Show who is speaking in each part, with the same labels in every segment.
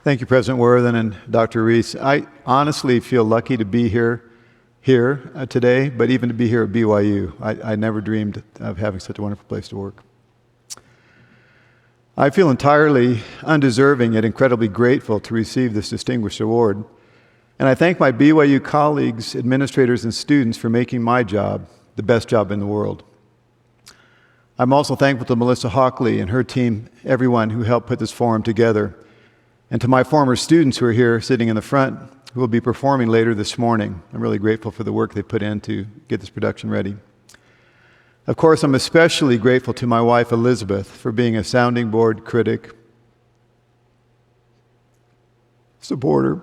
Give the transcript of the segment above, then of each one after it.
Speaker 1: Thank you, President Worthen and Dr. Reese. I honestly feel lucky to be here today, but even to be here at BYU. I never dreamed of having such a wonderful place to work. I feel entirely undeserving yet incredibly grateful to receive this distinguished award. And I thank my BYU colleagues, administrators, and students for making my job the best job in the world. I'm also thankful to Melissa Hockley and her team, everyone who helped put this forum together, and to my former students who are here sitting in the front, who will be performing later this morning. I'm really grateful for the work they put in to get this production ready. Of course, I'm especially grateful to my wife, Elizabeth, for being a sounding board critic, supporter,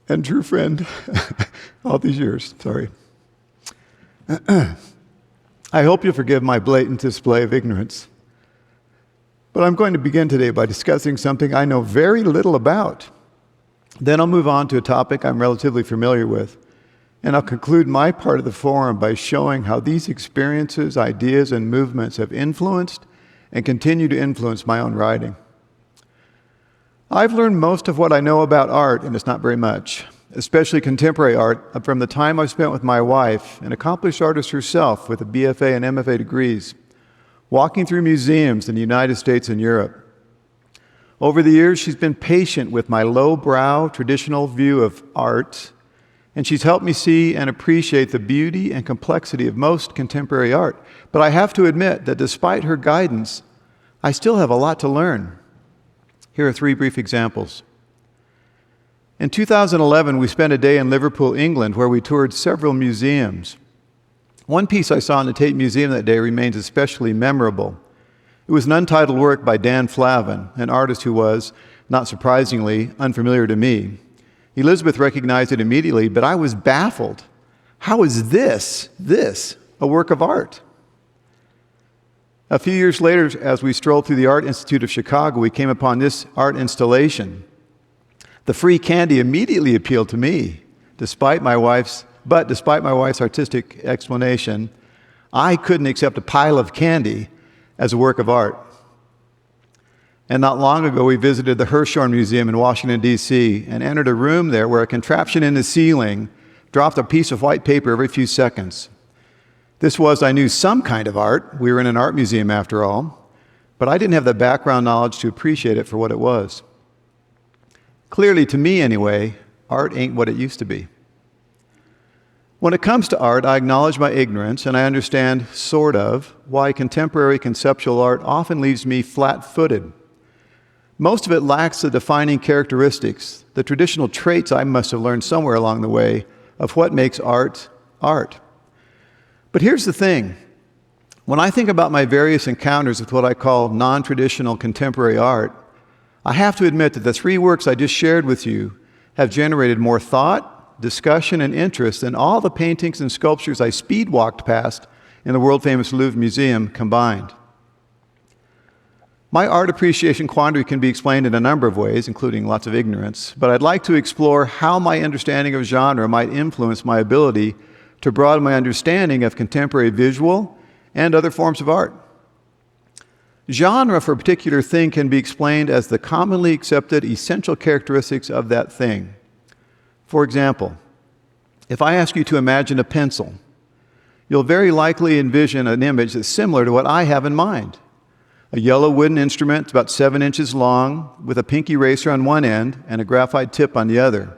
Speaker 1: and true friend all these years. Sorry. I hope you'll forgive my blatant display of ignorance. But I'm going to begin today by discussing something I know very little about. Then I'll move on to a topic I'm relatively familiar with, and I'll conclude my part of the forum by showing how these experiences, ideas, and movements have influenced and continue to influence my own writing. I've learned most of what I know about art, and it's not very much, especially contemporary art, from the time I've spent with my wife, an accomplished artist herself with a BFA and MFA degrees, walking through museums in the United States and Europe. Over the years, she's been patient with my lowbrow, traditional view of art, and she's helped me see and appreciate the beauty and complexity of most contemporary art. But I have to admit that despite her guidance, I still have a lot to learn. Here are 3 brief examples. In 2011, we spent a day in Liverpool, England, where we toured several museums. One piece I saw in the Tate Museum that day remains especially memorable. It was an untitled work by Dan Flavin, an artist who was, not surprisingly, unfamiliar to me. Elizabeth recognized it immediately, but I was baffled. How is this a work of art? A few years later, as we strolled through the Art Institute of Chicago, we came upon this art installation. The free candy immediately appealed to me, despite my wife's artistic explanation. I couldn't accept a pile of candy as a work of art. And not long ago, we visited the Hirshhorn Museum in Washington, D.C., and entered a room there where a contraption in the ceiling dropped a piece of white paper every few seconds. This was, I knew, some kind of art. We were in an art museum after all, but I didn't have the background knowledge to appreciate it for what it was. Clearly, to me anyway, art ain't what it used to be. When it comes to art, I acknowledge my ignorance, and I understand, sort of, why contemporary conceptual art often leaves me flat-footed. Most of it lacks the defining characteristics, the traditional traits I must have learned somewhere along the way of what makes art, art. But here's the thing. When I think about my various encounters with what I call non-traditional contemporary art, I have to admit that the 3 works I just shared with you have generated more thought, discussion, and interest than all the paintings and sculptures I speed-walked past in the world-famous Louvre Museum combined. My art appreciation quandary can be explained in a number of ways, including lots of ignorance, but I'd like to explore how my understanding of genre might influence my ability to broaden my understanding of contemporary visual and other forms of art. Genre for a particular thing can be explained as the commonly accepted essential characteristics of that thing. For example, if I ask you to imagine a pencil, you'll very likely envision an image that's similar to what I have in mind. A yellow wooden instrument about 7 inches long with a pink eraser on one end and a graphite tip on the other.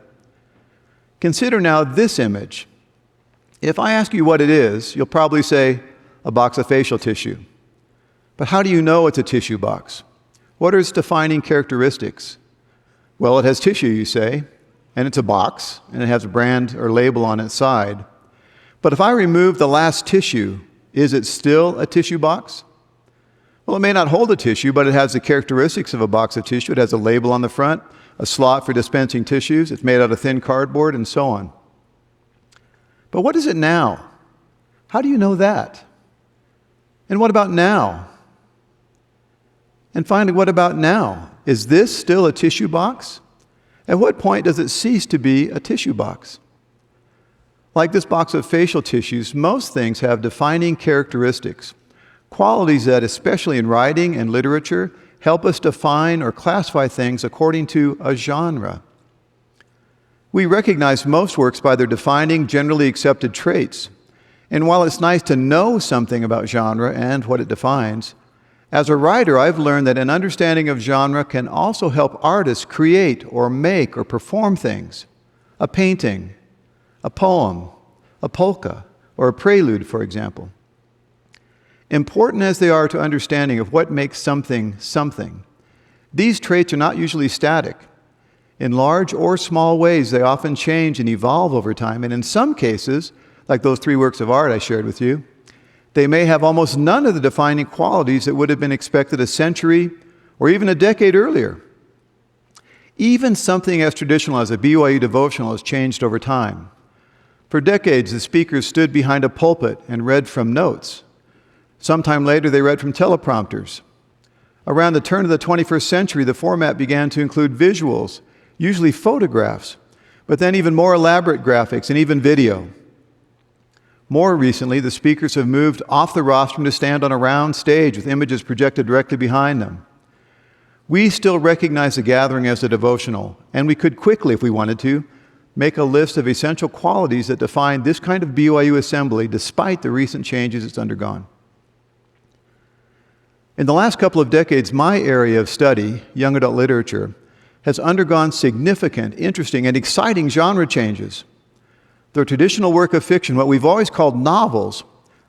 Speaker 1: Consider now this image. If I ask you what it is, you'll probably say, a box of facial tissue. But how do you know it's a tissue box? What are its defining characteristics? Well, it has tissue, you say, and it's a box, and it has a brand or label on its side. But if I remove the last tissue, is it still a tissue box? Well, it may not hold a tissue, but it has the characteristics of a box of tissue. It has a label on the front, a slot for dispensing tissues. It's made out of thin cardboard, and so on. But what is it now? How do you know that? And what about now? And finally, what about now? Is this still a tissue box? At what point does it cease to be a tissue box? Like this box of facial tissues, most things have defining characteristics, qualities that, especially in writing and literature, help us define or classify things according to a genre. We recognize most works by their defining, generally accepted traits. And while it's nice to know something about genre and what it defines, as a writer, I've learned that an understanding of genre can also help artists create or make or perform things. A painting, a poem, a polka, or a prelude, for example. Important as they are to understanding of what makes something something, these traits are not usually static. In large or small ways, they often change and evolve over time, and in some cases, like those 3 works of art I shared with you, they may have almost none of the defining qualities that would have been expected a century or even a decade earlier. Even something as traditional as a BYU devotional has changed over time. For decades, the speakers stood behind a pulpit and read from notes. Sometime later, they read from teleprompters. Around the turn of the 21st century, the format began to include visuals, usually photographs, but then even more elaborate graphics and even video. More recently, the speakers have moved off the rostrum to stand on a round stage with images projected directly behind them. We still recognize the gathering as a devotional, and we could quickly, if we wanted to, make a list of essential qualities that define this kind of BYU assembly despite the recent changes it's undergone. In the last couple of decades, my area of study, young adult literature, has undergone significant, interesting, and exciting genre changes. The traditional work of fiction, what we've always called novels,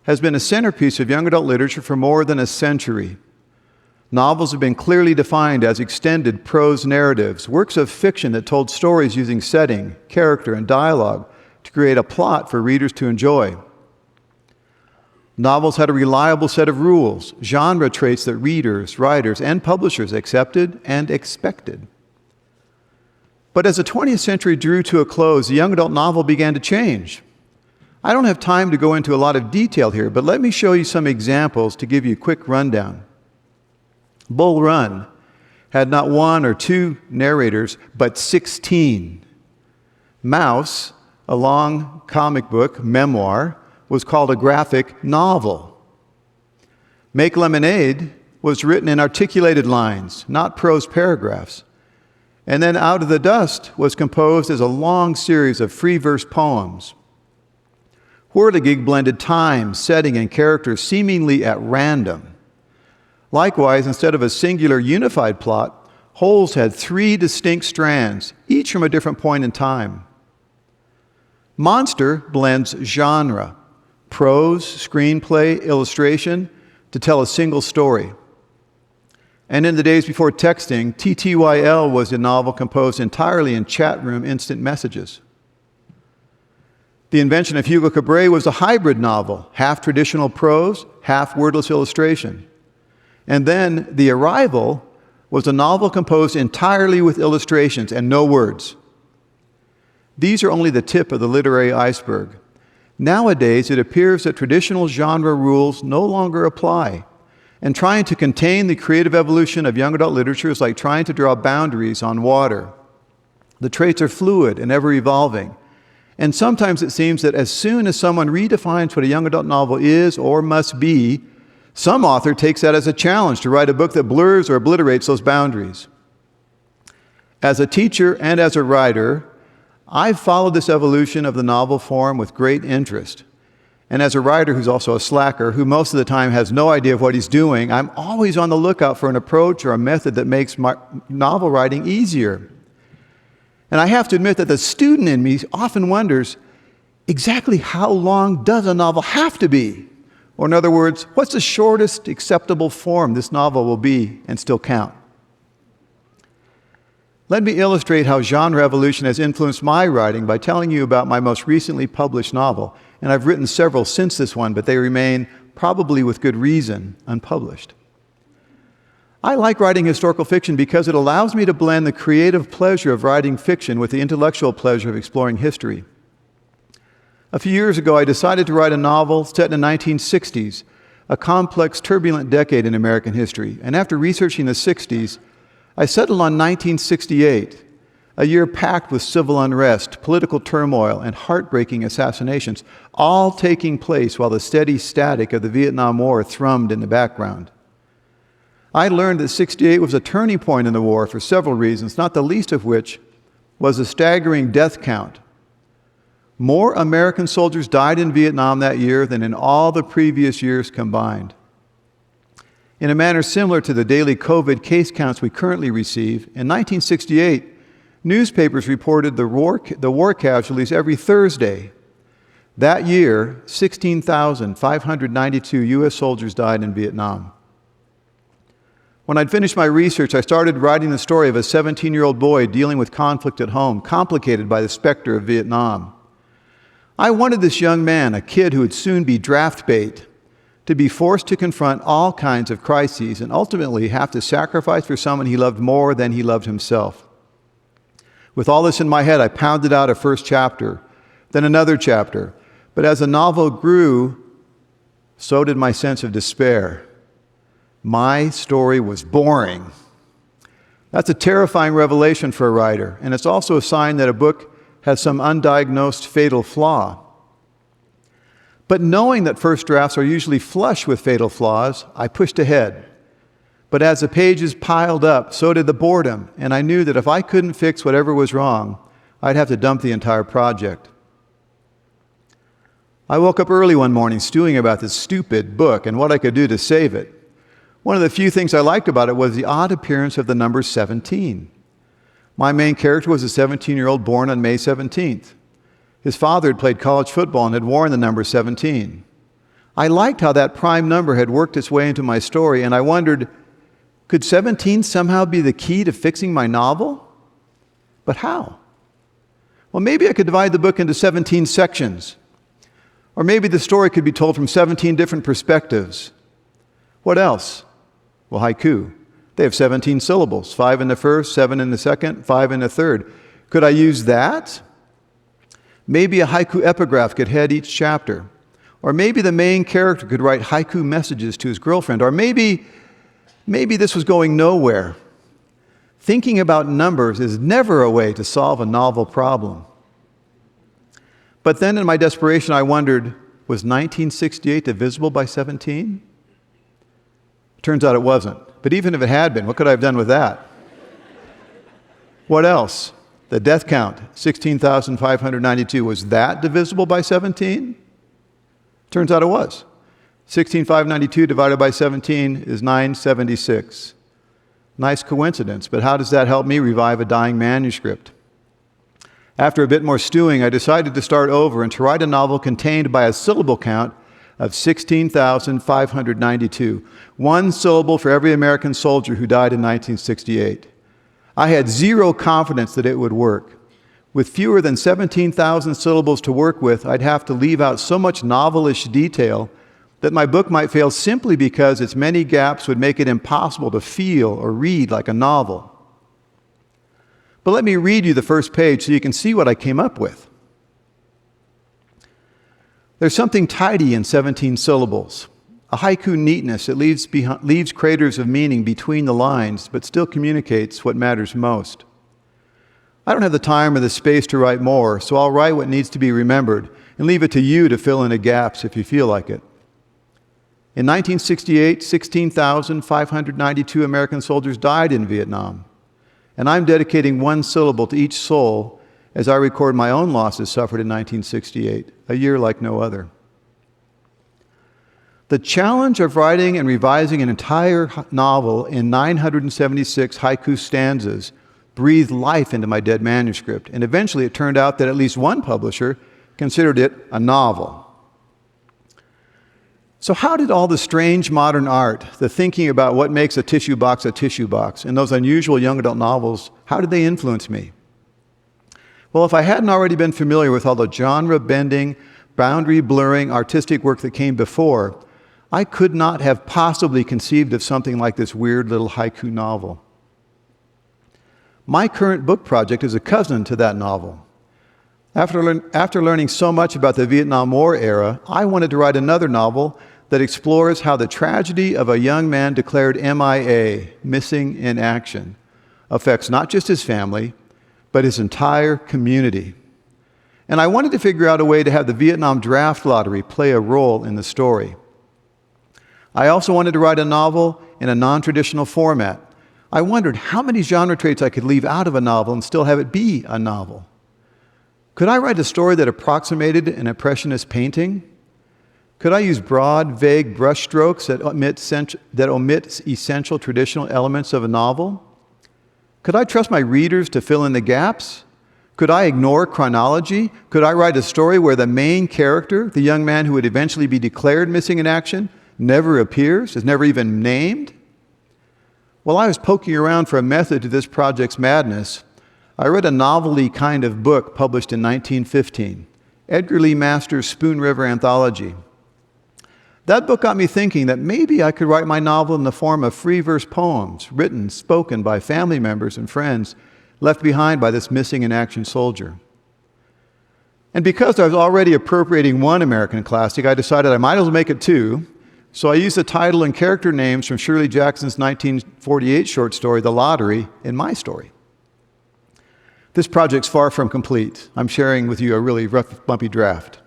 Speaker 1: has been a centerpiece of young adult literature for more than a century. Novels have been clearly defined as extended prose narratives, works of fiction that told stories using setting, character, and dialogue to create a plot for readers to enjoy. Novels had a reliable set of rules, genre traits that readers, writers, and publishers accepted and expected. But as the 20th century drew to a close, the young adult novel began to change. I don't have time to go into a lot of detail here, but let me show you some examples to give you a quick rundown. Bull Run had not 1 or 2 narrators, but 16. Mouse, a long comic book memoir, was called a graphic novel. Make Lemonade was written in articulated lines, not prose paragraphs. And then Out of the Dust was composed as a long series of free verse poems. Whirligig blended time, setting, and character seemingly at random. Likewise, instead of a singular unified plot, Holes had 3 distinct strands, each from a different point in time. Monster blends genre, prose, screenplay, illustration, to tell a single story. And in the days before texting, TTYL was a novel composed entirely in chat room instant messages. The invention of Hugo Cabret was a hybrid novel, half traditional prose, half wordless illustration. And then The Arrival was a novel composed entirely with illustrations and no words. These are only the tip of the literary iceberg. Nowadays, it appears that traditional genre rules no longer apply. And trying to contain the creative evolution of young adult literature is like trying to draw boundaries on water. The traits are fluid and ever-evolving. And sometimes it seems that as soon as someone redefines what a young adult novel is or must be, some author takes that as a challenge to write a book that blurs or obliterates those boundaries. As a teacher and as a writer, I've followed this evolution of the novel form with great interest. And as a writer who's also a slacker, who most of the time has no idea of what he's doing, I'm always on the lookout for an approach or a method that makes my novel writing easier. And I have to admit that the student in me often wonders, exactly how long does a novel have to be? Or in other words, what's the shortest acceptable form this novel will be and still count? Let me illustrate how genre evolution has influenced my writing by telling you about my most recently published novel. And I've written several since this one, but they remain, probably with good reason, unpublished. I like writing historical fiction because it allows me to blend the creative pleasure of writing fiction with the intellectual pleasure of exploring history. A few years ago, I decided to write a novel set in the 1960s, a complex, turbulent decade in American history. And after researching the 60s, I settled on 1968, a year packed with civil unrest, political turmoil, and heartbreaking assassinations, all taking place while the steady static of the Vietnam War thrummed in the background. I learned that 68 was a turning point in the war for several reasons, not the least of which was a staggering death count. More American soldiers died in Vietnam that year than in all the previous years combined. In a manner similar to the daily COVID case counts we currently receive, in 1968, newspapers reported the war casualties every Thursday. That year, 16,592 U.S. soldiers died in Vietnam. When I'd finished my research, I started writing the story of a 17-year-old boy dealing with conflict at home, complicated by the specter of Vietnam. I wanted this young man, a kid who would soon be draft bait, to be forced to confront all kinds of crises and ultimately have to sacrifice for someone he loved more than he loved himself. With all this in my head, I pounded out a first chapter, then another chapter. But as the novel grew, so did my sense of despair. My story was boring. That's a terrifying revelation for a writer, and it's also a sign that a book has some undiagnosed fatal flaw. But knowing that first drafts are usually flush with fatal flaws, I pushed ahead. But as the pages piled up, so did the boredom, and I knew that if I couldn't fix whatever was wrong, I'd have to dump the entire project. I woke up early one morning stewing about this stupid book and what I could do to save it. One of the few things I liked about it was the odd appearance of the number 17. My main character was a 17-year-old born on May 17th. His father had played college football and had worn the number 17. I liked how that prime number had worked its way into my story, and I wondered, could 17 somehow be the key to fixing my novel? But how? Well, maybe I could divide the book into 17 sections. Or maybe the story could be told from 17 different perspectives. What else? Well, haiku. They have 17 syllables, 5 in the first, 7 in the second, 5 in the third. Could I use that? Maybe a haiku epigraph could head each chapter. Or maybe the main character could write haiku messages to his girlfriend. Or maybe this was going nowhere. Thinking about numbers is never a way to solve a novel problem. But then in my desperation, I wondered, was 1968 divisible by 17? Turns out it wasn't. But even if it had been, what could I have done with that? What else? The death count, 16,592. Was that divisible by 17? Turns out it was. 16,592 divided by 17 is 976. Nice coincidence, but how does that help me revive a dying manuscript? After a bit more stewing, I decided to start over and to write a novel contained by a syllable count of 16,592. One syllable for every American soldier who died in 1968. I had zero confidence that it would work. With fewer than 17,000 syllables to work with, I'd have to leave out so much novelish detail that my book might fail simply because its many gaps would make it impossible to feel or read like a novel. But let me read you the first page so you can see what I came up with. There's something tidy in 17 syllables, a haiku neatness that leaves craters of meaning between the lines, but still communicates what matters most. I don't have the time or the space to write more, so I'll write what needs to be remembered and leave it to you to fill in the gaps if you feel like it. In 1968, 16,592 American soldiers died in Vietnam, and I'm dedicating one syllable to each soul as I record my own losses suffered in 1968, a year like no other. The challenge of writing and revising an entire novel in 976 haiku stanzas breathed life into my dead manuscript, and eventually it turned out that at least one publisher considered it a novel. So how did all the strange modern art, the thinking about what makes a tissue box, and those unusual young adult novels, how did they influence me? Well, if I hadn't already been familiar with all the genre-bending, boundary-blurring artistic work that came before, I could not have possibly conceived of something like this weird little haiku novel. My current book project is a cousin to that novel. After learning so much about the Vietnam War era, I wanted to write another novel that explores how the tragedy of a young man declared MIA, missing in action, affects not just his family, but his entire community. And I wanted to figure out a way to have the Vietnam draft lottery play a role in the story. I also wanted to write a novel in a non-traditional format. I wondered how many genre traits I could leave out of a novel and still have it be a novel. Could I write a story that approximated an impressionist painting? Could I use broad, vague brushstrokes that omit essential traditional elements of a novel? Could I trust my readers to fill in the gaps? Could I ignore chronology? Could I write a story where the main character, the young man who would eventually be declared missing in action, never appears, is never even named? While I was poking around for a method to this project's madness, I read a novelty kind of book published in 1915, Edgar Lee Masters' Spoon River Anthology. That book got me thinking that maybe I could write my novel in the form of free verse poems, written, spoken by family members and friends left behind by this missing in action soldier. And because I was already appropriating one American classic, I decided I might as well make it two. So I used the title and character names from Shirley Jackson's 1948 short story, The Lottery, in my story. This project's far from complete. I'm sharing with you a really rough, bumpy draft.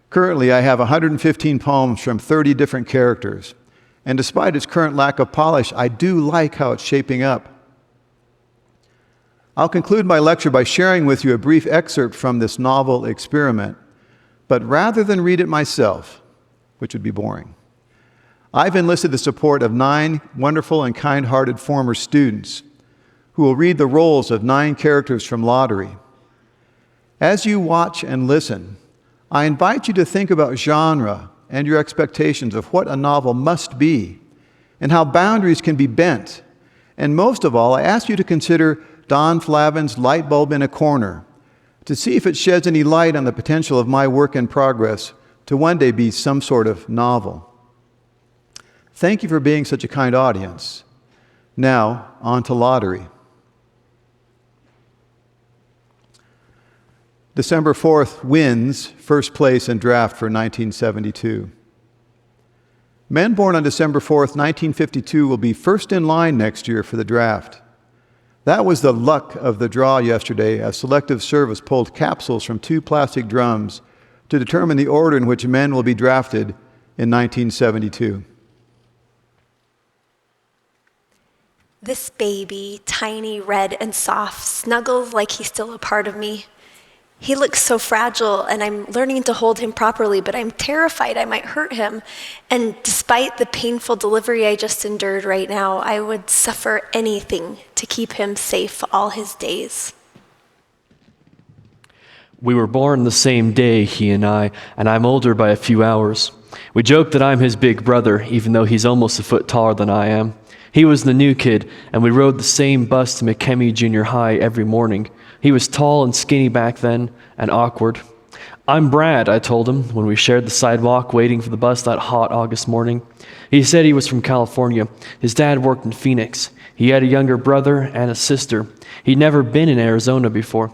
Speaker 1: Currently, I have 115 poems from 30 different characters. And despite its current lack of polish, I do like how it's shaping up. I'll conclude my lecture by sharing with you a brief excerpt from this novel experiment. But rather than read it myself, which would be boring, I've enlisted the support of 9 wonderful and kind-hearted former students who will read the roles of 9 characters from Lottery. As you watch and listen, I invite you to think about genre and your expectations of what a novel must be and how boundaries can be bent. And most of all, I ask you to consider Don Flavin's Light Bulb in a Corner to see if it sheds any light on the potential of my work in progress to one day be some sort of novel. Thank you for being such a kind audience. Now, on to Lottery. December 4th wins first place in draft for 1972. Men born on December 4th, 1952 will be first in line next year for the draft. That was the luck of the draw yesterday as Selective Service pulled capsules from 2 plastic drums to determine the order in which men will be drafted in 1972.
Speaker 2: This baby, tiny, red, and soft, snuggles like he's still a part of me. He looks so fragile, and I'm learning to hold him properly, but I'm terrified I might hurt him. And despite the painful delivery I just endured right now, I would suffer anything to keep him safe all his days.
Speaker 3: We were born the same day, he and I'm older by a few hours. We joke that I'm his big brother, even though he's almost a foot taller than I am. He was the new kid, and we rode the same bus to McKemmy Junior High every morning. He was tall and skinny back then, and awkward. I'm Brad, I told him when we shared the sidewalk waiting for the bus that hot August morning. He said he was from California. His dad worked in Phoenix. He had a younger brother and a sister. He'd never been in Arizona before.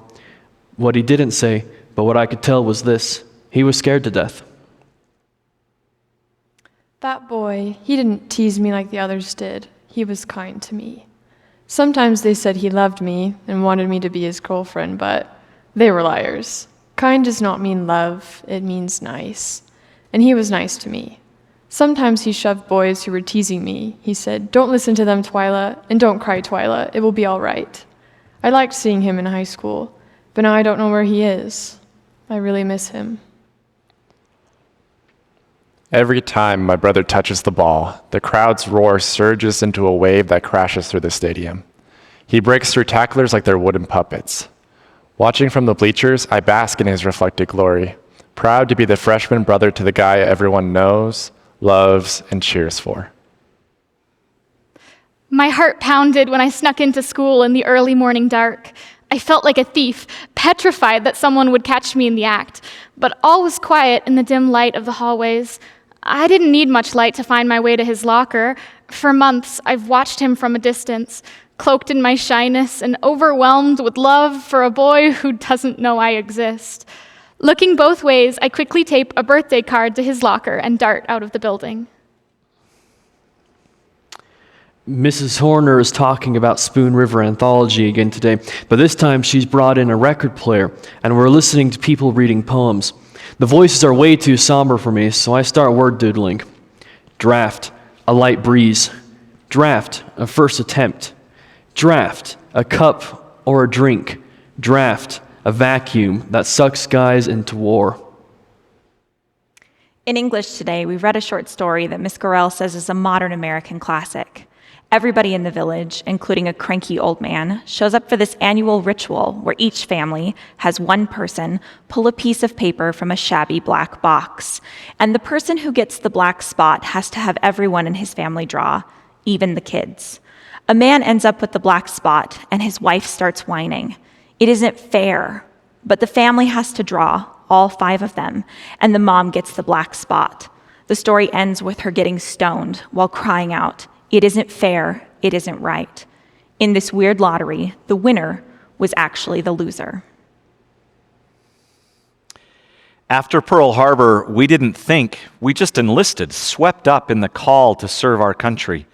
Speaker 3: What he didn't say, but what I could tell was this: he was scared to death.
Speaker 4: That boy, he didn't tease me like the others did. He was kind to me. Sometimes they said he loved me and wanted me to be his girlfriend, but they were liars. Kind does not mean love, it means nice. And he was nice to me. Sometimes he shoved boys who were teasing me. He said, "Don't listen to them, Twyla, and don't cry, Twyla. It will be all right." I liked seeing him in high school, but now I don't know where he is. I really miss him.
Speaker 5: Every time my brother touches the ball, the crowd's roar surges into a wave that crashes through the stadium. He breaks through tacklers like they're wooden puppets. Watching from the bleachers, I bask in his reflected glory, proud to be the freshman brother to the guy everyone knows, loves, and cheers for.
Speaker 6: My heart pounded when I snuck into school in the early morning dark. I felt like a thief, petrified that someone would catch me in the act. But all was quiet in the dim light of the hallways. I didn't need much light to find my way to his locker. For months, I've watched him from a distance, cloaked in my shyness and overwhelmed with love for a boy who doesn't know I exist. Looking both ways, I quickly tape a birthday card to his locker and dart out of the building.
Speaker 3: Mrs. Horner is talking about Spoon River Anthology again today, but this time she's brought in a record player, and we're listening to people reading poems. The voices are way too somber for me, so I start word doodling. Draft, a light breeze. Draft, a first attempt. Draft, a cup or a drink. Draft, a vacuum that sucks guys into war.
Speaker 7: In English today, we read a short story that Miss Gorell says is a modern American classic. Everybody in the village, including a cranky old man, shows up for this annual ritual where each family has one person pull a piece of paper from a shabby black box. And the person who gets the black spot has to have everyone in his family draw, even the kids. A man ends up with the black spot, and his wife starts whining. It isn't fair, but the family has to draw, all 5 of them, and the mom gets the black spot. The story ends with her getting stoned while crying out, "It isn't fair, it isn't right." In this weird lottery, the winner was actually the loser.
Speaker 8: After Pearl Harbor, we didn't think, we just enlisted, swept up in the call to serve our country.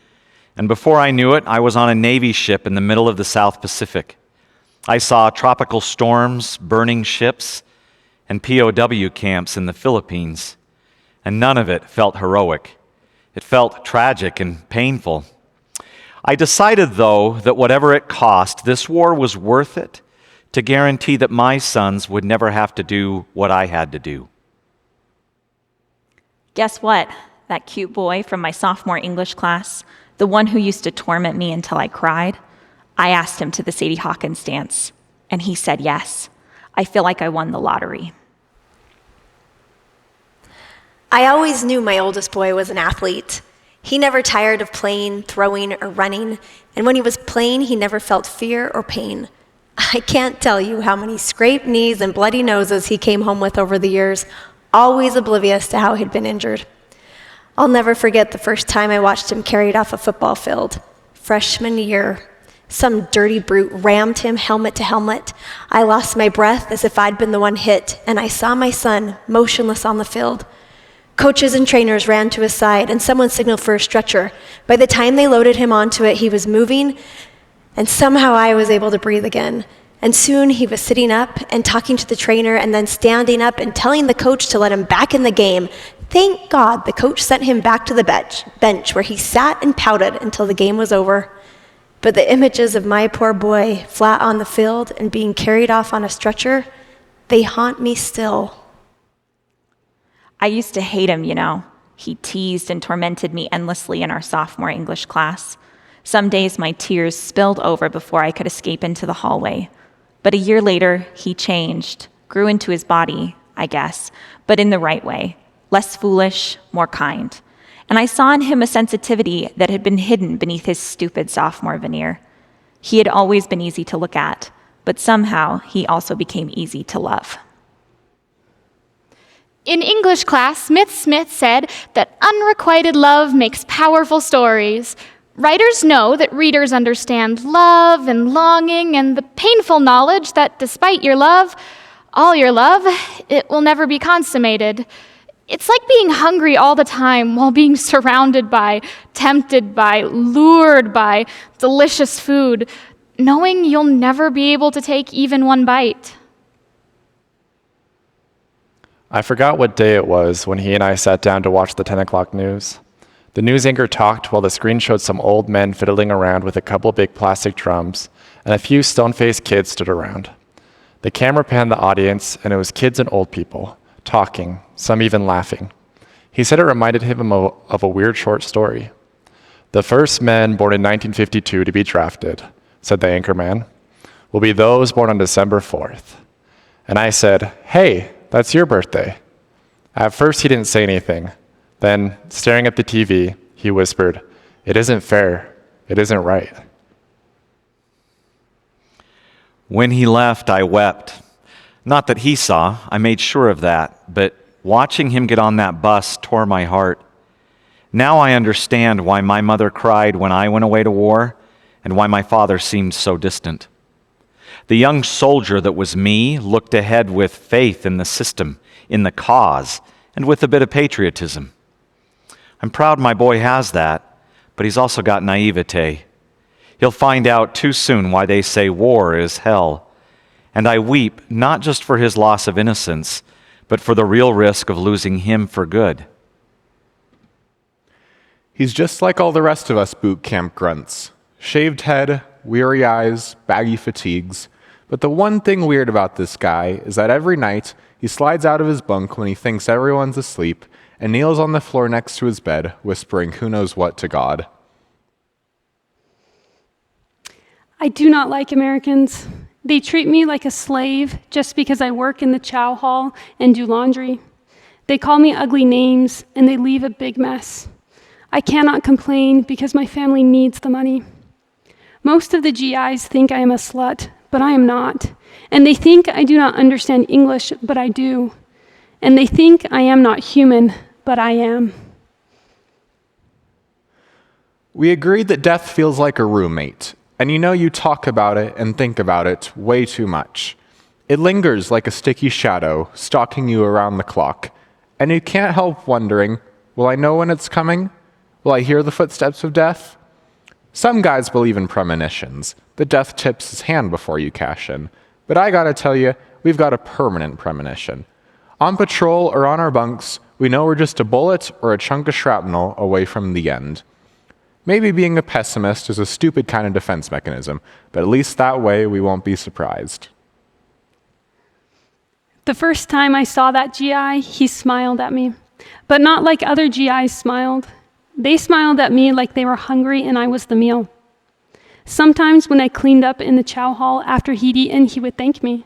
Speaker 8: And before I knew it, I was on a Navy ship in the middle of the South Pacific. I saw tropical storms, burning ships, and POW camps in the Philippines. And none of it felt heroic. It felt tragic and painful. I decided, though, that whatever it cost, this war was worth it to guarantee that my sons would never have to do what I had to do.
Speaker 7: Guess what? That cute boy from my sophomore English class, the one who used to torment me until I cried, I asked him to the Sadie Hawkins dance, and he said yes. I feel like I won the lottery.
Speaker 2: I always knew my oldest boy was an athlete. He never tired of playing, throwing, or running, and when he was playing, he never felt fear or pain. I can't tell you how many scraped knees and bloody noses he came home with over the years, always oblivious to how he'd been injured. I'll never forget the first time I watched him carried off a football field. Freshman year. Some dirty brute rammed him helmet to helmet. I lost my breath as if I'd been the one hit, and I saw my son motionless on the field. Coaches and trainers ran to his side, and someone signaled for a stretcher. By the time they loaded him onto it, he was moving, and somehow I was able to breathe again. And soon he was sitting up and talking to the trainer, and then standing up and telling the coach to let him back in the game. Thank God the coach sent him back to the bench where he sat and pouted until the game was over. But the images of my poor boy flat on the field and being carried off on a stretcher, they haunt me still.
Speaker 7: I used to hate him, you know. He teased and tormented me endlessly in our sophomore English class. Some days my tears spilled over before I could escape into the hallway. But a year later, he changed, grew into his body, I guess, but in the right way. Less foolish, more kind. And I saw in him a sensitivity that had been hidden beneath his stupid sophomore veneer. He had always been easy to look at, but somehow he also became easy to love.
Speaker 6: In English class, Smith said that unrequited love makes powerful stories. Writers know that readers understand love and longing and the painful knowledge that despite your love, all your love, it will never be consummated. It's like being hungry all the time while being surrounded by, tempted by, lured by delicious food, knowing you'll never be able to take even one bite.
Speaker 5: I forgot what day it was when he and I sat down to watch the 10 o'clock news. The news anchor talked while the screen showed some old men fiddling around with a couple big plastic drums, and a few stone-faced kids stood around. The camera panned the audience, and it was kids and old people, talking, some even laughing. He said it reminded him of a weird short story. The first men born in 1952 to be drafted, said the anchorman, will be those born on December 4th. And I said, hey, that's your birthday. At first, he didn't say anything. Then, staring at the TV, he whispered, it isn't fair. It isn't right.
Speaker 8: When he left, I wept. Not that he saw, I made sure of that, but watching him get on that bus tore my heart. Now I understand why my mother cried when I went away to war, and why my father seemed so distant. The young soldier that was me looked ahead with faith in the system, in the cause, and with a bit of patriotism. I'm proud my boy has that, but he's also got naivete. He'll find out too soon why they say war is hell. And I weep not just for his loss of innocence, but for the real risk of losing him for good.
Speaker 9: He's just like all the rest of us boot camp grunts. Shaved head, weary eyes, baggy fatigues. But the one thing weird about this guy is that every night he slides out of his bunk when he thinks everyone's asleep and kneels on the floor next to his bed, whispering who knows what to God.
Speaker 10: I do not like Americans. They treat me like a slave just because I work in the chow hall and do laundry. They call me ugly names and they leave a big mess. I cannot complain because my family needs the money. Most of the GIs think I am a slut, but I am not. And they think I do not understand English, but I do. And they think I am not human, but I am.
Speaker 9: We agreed that death feels like a roommate, and you talk about it and think about it way too much. It lingers like a sticky shadow, stalking you around the clock, and you can't help wondering, will I know when it's coming? Will I hear the footsteps of death? Some guys believe in premonitions, that death tips his hand before you cash in. But I gotta tell you, we've got a permanent premonition. On patrol or on our bunks, we know we're just a bullet or a chunk of shrapnel away from the end. Maybe being a pessimist is a stupid kind of defense mechanism, but at least that way we won't be surprised.
Speaker 10: The first time I saw that GI, he smiled at me, but not like other GIs smiled. They smiled at me like they were hungry and I was the meal. Sometimes when I cleaned up in the chow hall after he'd eaten, he would thank me.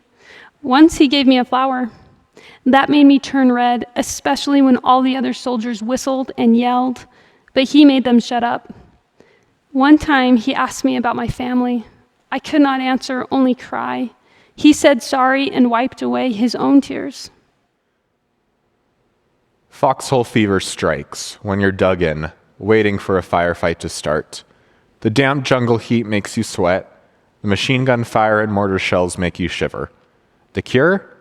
Speaker 10: Once he gave me a flower. That made me turn red, especially when all the other soldiers whistled and yelled, but he made them shut up. One time he asked me about my family. I could not answer, only cry. He said sorry and wiped away his own tears.
Speaker 9: Foxhole fever strikes when you're dug in, waiting for a firefight to start. The damp jungle heat makes you sweat. The machine gun fire and mortar shells make you shiver. The cure?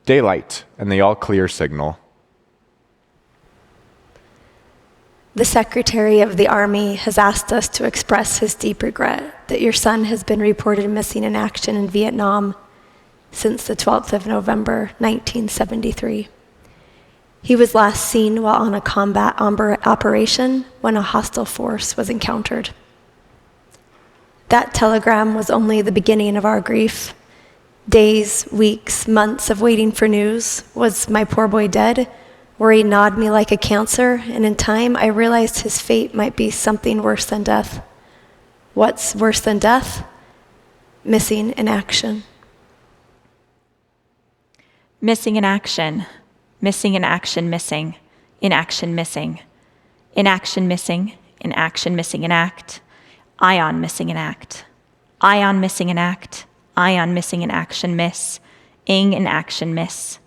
Speaker 9: Daylight and the all-clear signal.
Speaker 2: The Secretary of the Army has asked us to express his deep regret that your son has been reported missing in action in Vietnam since the 12th of November, 1973. He was last seen while on a combat operation when a hostile force was encountered. That telegram was only the beginning of our grief. Days, weeks, months of waiting for news. Was my poor boy dead? Worry gnawed me like a cancer, and in time I realized his fate might be something worse than death. What's worse than death? Missing in action.
Speaker 7: Missing in action. Missing in action, missing. In action, missing. In action, missing. In action, missing in act. Ion missing in act. Ion missing in act. Ion missing in action, miss. Ing in action, miss.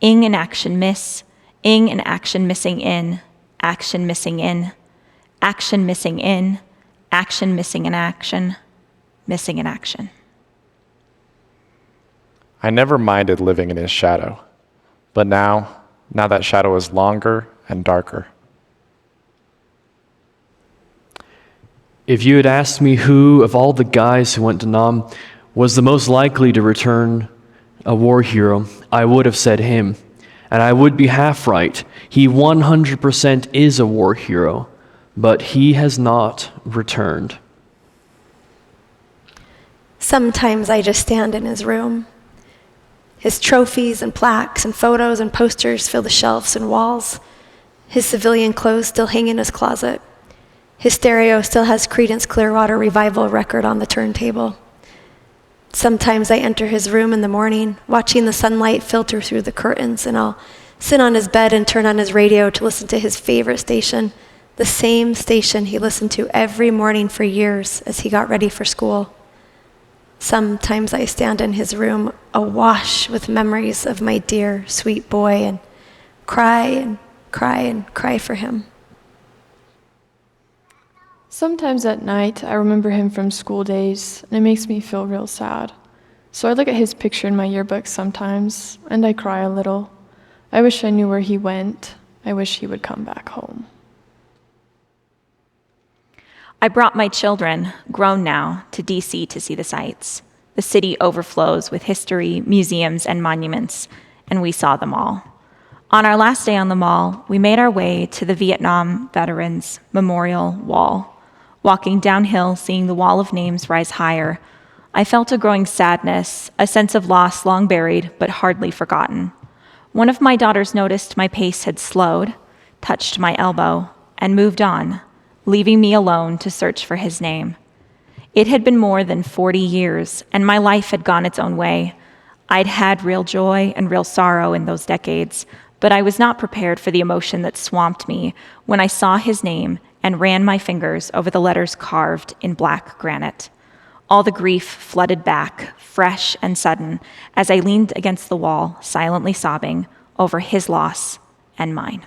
Speaker 7: Ing in action, miss. Ing in action, missing in. Action missing in. Action missing in. Action missing in action. Missing in action.
Speaker 5: I never minded living in his shadow, but now that shadow is longer and darker.
Speaker 3: If you had asked me who of all the guys who went to Nam was the most likely to return a war hero, I would have said him. And I would be half right. He 100% is a war hero, but he has not returned.
Speaker 2: Sometimes I just stand in his room. His trophies and plaques and photos and posters fill the shelves and walls. His civilian clothes still hang in his closet. His stereo still has Creedence Clearwater Revival record on the turntable. Sometimes I enter his room in the morning, watching the sunlight filter through the curtains, and I'll sit on his bed and turn on his radio to listen to his favorite station, the same station he listened to every morning for years as he got ready for school. Sometimes I stand in his room awash with memories of my dear, sweet boy and cry and cry and cry for him.
Speaker 4: Sometimes at night, I remember him from school days, and it makes me feel real sad. So I look at his picture in my yearbook sometimes, and I cry a little. I wish I knew where he went. I wish he would come back home.
Speaker 7: I brought my children, grown now, to DC to see the sights. The city overflows with history, museums, and monuments, and we saw them all. On our last day on the mall, we made our way to the Vietnam Veterans Memorial Wall. Walking downhill, seeing the wall of names rise higher, I felt a growing sadness, a sense of loss long buried but hardly forgotten. One of my daughters noticed my pace had slowed, touched my elbow, and moved on, leaving me alone to search for his name. It had been more than 40 years, and my life had gone its own way. I'd had real joy and real sorrow in those decades, but I was not prepared for the emotion that swamped me when I saw his name and ran my fingers over the letters carved in black granite. All the grief flooded back, fresh and sudden, as I leaned against the wall, silently sobbing over his loss and mine.